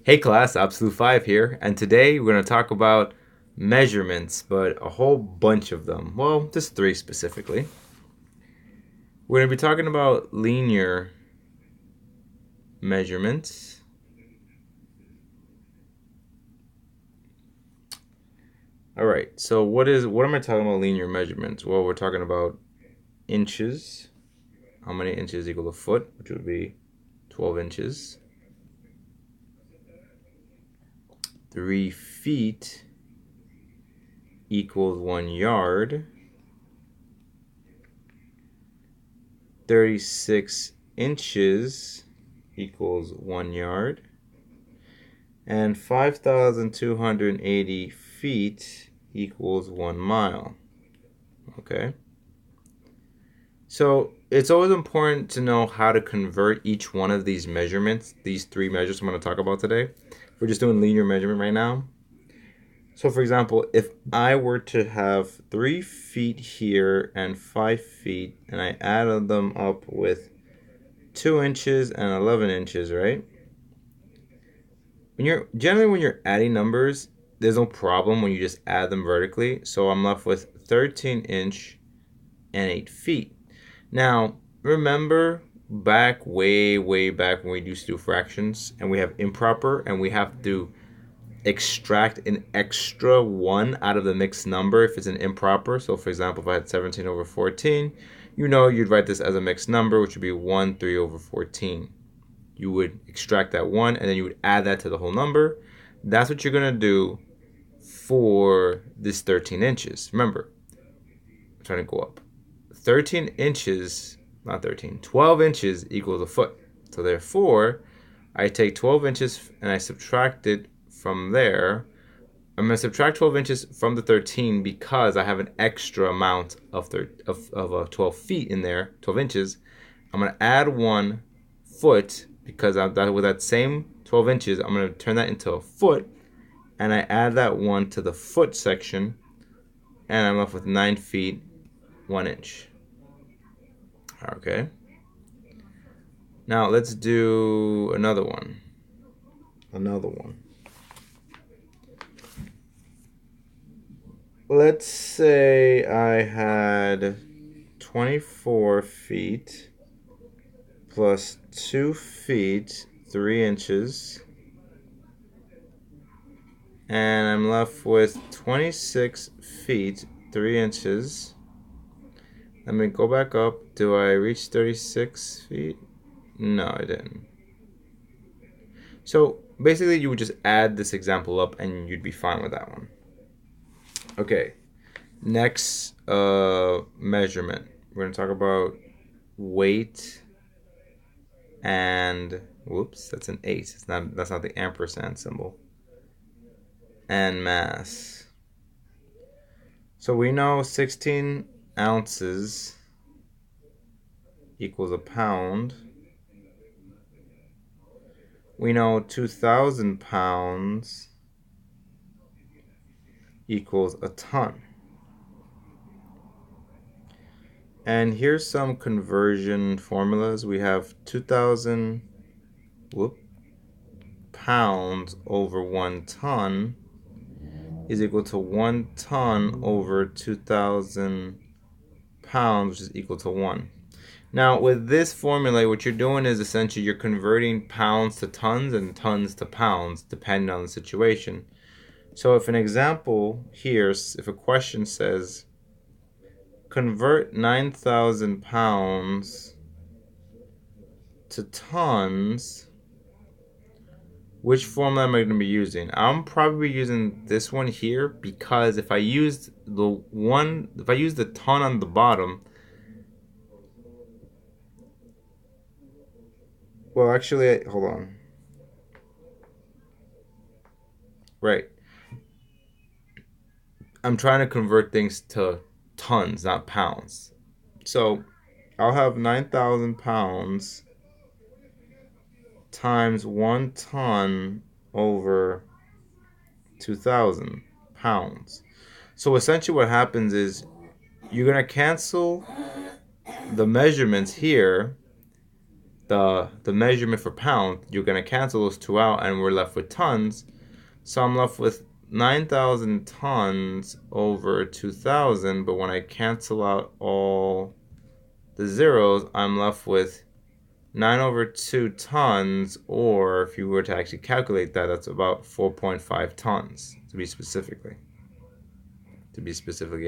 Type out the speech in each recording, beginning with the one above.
Hey class, Absolute 5 here, and today we're going to talk about measurements, but a whole bunch of them. Well, just three specifically. We're going to be talking about linear measurements. Alright, so what am I talking about linear measurements? Well, we're talking about inches. How many inches equal a foot, which would be 12 inches. 3 feet equals 1 yard. 36 inches equals 1 yard. And 5,280 feet equals 1 mile. Okay? So it's always important to know how to convert each one of these measurements, these three measures I'm going to talk about today. We're just doing linear measurement right now. So for example, if I were to have 3 feet here and 5 feet, and I added them up with 2 inches and 11 inches, right? When you're adding numbers, there's no problem when you just add them vertically. So I'm left with 13 inch and 8 feet. Now, remember way back when we used to do fractions and we have improper and we have to extract an extra 1 out of the mixed number if it's an improper. So for example, if I had 17 over 14, you'd write this as a mixed number, which would be 1 3 over 14. You would extract that 1 and then you would add that to the whole number. That's what you're going to do for this 13 inches. Remember, I'm trying to go up. 13 inches, not 13, 12 inches equals a foot. So therefore, I take 12 inches and I subtract it from there. I'm going to subtract 12 inches from the 13 because I have an extra amount of 12 feet in there, 12 inches. I'm going to add 1 foot because with that same 12 inches, I'm going to turn that into a foot. And I add that 1 to the foot section. And I'm left with 9 feet, 1 inch. Okay. Now let's do another one. Let's say I had 24 feet plus 2 feet, 3 inches. And I'm left with 26 feet, 3 inches. Let me go back up. Do I reach 36 feet? No, I didn't. So basically you would just add this example up and you'd be fine with that one. Okay, next measurement. We're going to talk about weight and, whoops, that's an 8. That's not the ampersand symbol. And mass. So we know 16 ounces equals a pound. We know 2,000 pounds equals a ton. And here's some conversion formulas. We have 2,000 pounds over 1 ton is equal to 1 ton over 2,000 pounds, which is equal to 1. Now, with this formula, what you're doing is essentially you're converting pounds to tons and tons to pounds, depending on the situation. So if an example here, if a question says, convert 9,000 pounds to tons, which formula am I going to be using? I'm probably using this one here because if I use the ton on the bottom, well, actually, hold on. Right. I'm trying to convert things to tons, not pounds. So I'll have 9,000 pounds times 1 ton over 2,000 pounds. So essentially what happens is you're going to cancel the measurements here. the measurement for pound, you're going to cancel those two out, and we're left with tons. So I'm left with 9,000 tons over 2,000, but when I cancel out all the zeros, I'm left with 9 over 2 tons, or if you were to actually calculate that, that's about 4.5 tons, to be specifically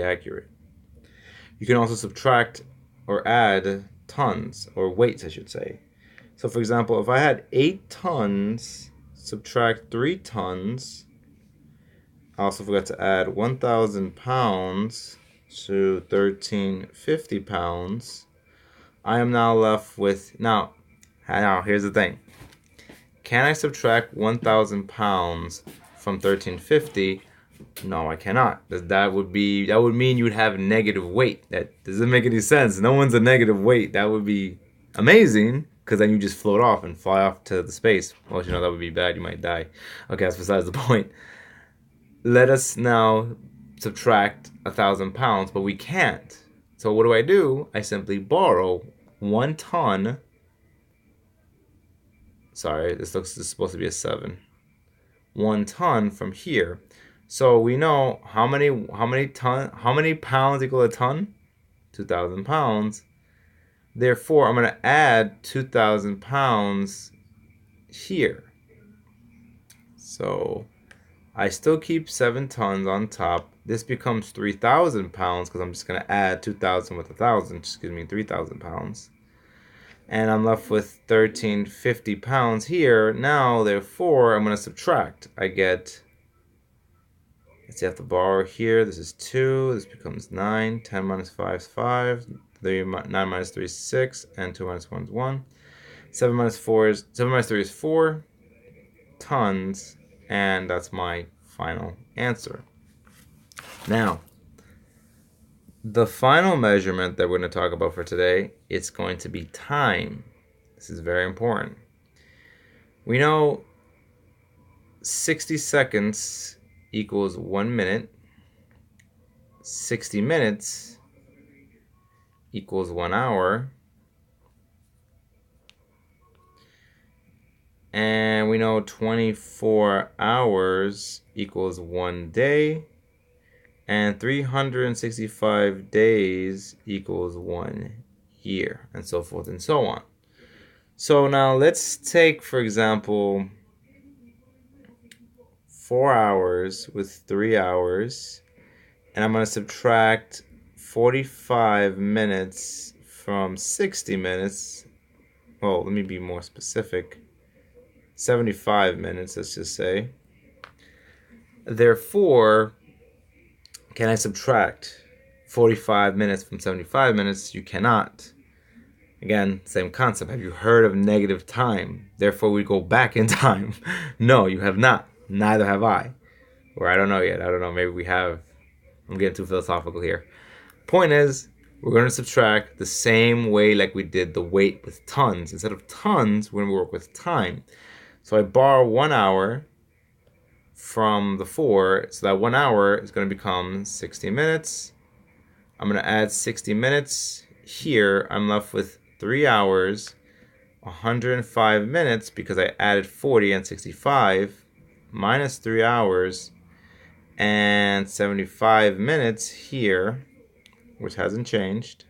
accurate. You can also subtract or add tons, or weights, I should say. So for example, if I had 8 tons, subtract 3 tons, I also forgot to add 1,000 pounds to 1,350 pounds. I am now left with, now here's the thing. Can I subtract 1,000 pounds from 1,350? No, I cannot. That would mean you would have negative weight. That doesn't make any sense. No one's a negative weight. That would be amazing, because then you just float off and fly off to the space. Well, you know, that would be bad. You might die. Okay, that's besides the point. Let us now subtract 1,000 pounds, but we can't. So what do? I simply borrow 1 ton. Sorry, this is supposed to be a 7. 1 ton from here. So we know how many pounds equal a ton? 2,000 pounds. Therefore, I'm going to add 2,000 pounds here. So I still keep 7 tons on top. This becomes 3,000 pounds, because I'm just going to add 2,000 with 1,000, just gives me 3,000 pounds. And I'm left with 1,350 pounds here. Now, therefore, I'm going to subtract. I get, let's see, I have to borrow here. This is 2. This becomes 9. 10 minus 5 is 5. 9 minus 3 is 6. And 2 minus 1 is 1. 7 minus 3 is 4 tons. And that's my final answer. Now, the final measurement that we're going to talk about for today, it's going to be time. This is very important. We know 60 seconds equals 1 minute. 60 minutes equals 1 hour. And we know 24 hours equals 1 day. And 365 days equals 1 year, and so forth and so on. So now let's take, for example, 4 hours with 3 hours, and I'm going to subtract 45 minutes from 60 minutes. Well, let me be more specific. 75 minutes, let's just say. Therefore, can I subtract 45 minutes from 75 minutes? You cannot. Again, same concept. Have you heard of negative time? Therefore, we go back in time. No, you have not. Neither have I. Or I don't know yet. I don't know. Maybe we have. I'm getting too philosophical here. Point is, we're going to subtract the same way like we did the weight with tons. Instead of tons, we're going to work with time. So I borrow 1 hour from the 4, so that 1 hour is going to become 60 minutes. I'm going to add 60 minutes here. I'm left with 3 hours, 105 minutes, because I added 40 and 65, minus 3 hours, and 75 minutes here, which hasn't changed.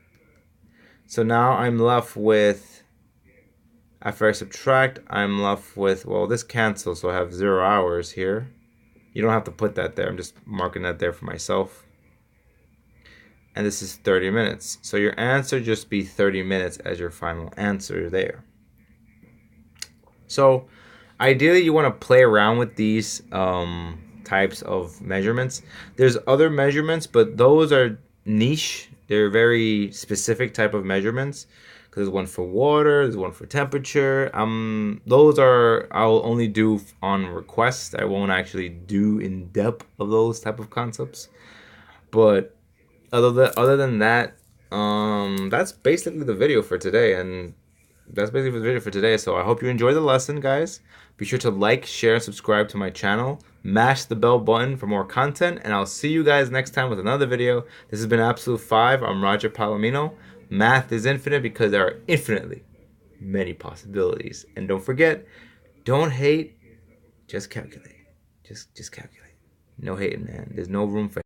So now I'm left with, after I subtract, I'm left with, well, this cancels, so I have 0 hours here. You don't have to put that there. I'm just marking that there for myself. And this is 30 minutes. So your answer just be 30 minutes as your final answer there. So ideally, you want to play around with these types of measurements. There's other measurements, but those are niche. They're very specific type of measurements. There's one for water, there's one for temperature. Those I'll only do on request. I won't actually do in depth of those type of concepts. But other than that, that's basically the video for today. And that's basically the video for today. So I hope you enjoyed the lesson, guys. Be sure to like, share, and subscribe to my channel. Mash the bell button for more content. And I'll see you guys next time with another video. This has been Absolute 5. I'm Roger Palomino. Math is infinite because there are infinitely many possibilities. And don't forget, don't hate, just calculate. Just calculate. No hating, man. There's no room for